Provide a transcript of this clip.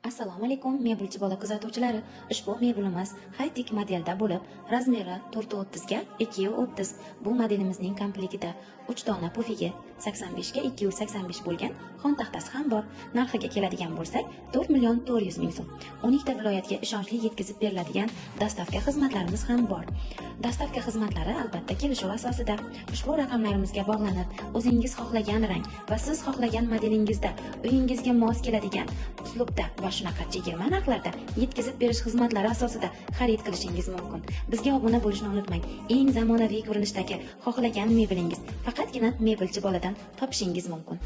Assalomu alaykum mebelchi bola kuzatuvchilari. Ushbu mebelimiz high-tech modelda bo'lib, razmeri 430 ga 230. Bu modelimizning komplektida 3 dona pufiga 85 ga 285 bo'lgan xon taxtasi ham bor. Narxiga keladigan bo'lsak, 4 million 400 ming so'm. 12 ta viloyatga ishonchli yetkazib beriladigan dastavka xizmatlarimiz ham bor. Dastavka xizmatlari albatta kelishuv asosida. Ushbu raqamlarimizga bog'lanib, o'zingiz xohlagan rang va siz xohlagan modelingizda uyingizga mos keladigan uslubda va shunaqa chegirma narxlarda yetkazib berish xizmatlari asosida xarid qilishingiz mumkin. Bizga obuna bo'lishni unutmang. Eng zamonaviy ko'rinishdagi xohlagan mebelingiz faqatgina mebelchi boladan topishingiz mumkin.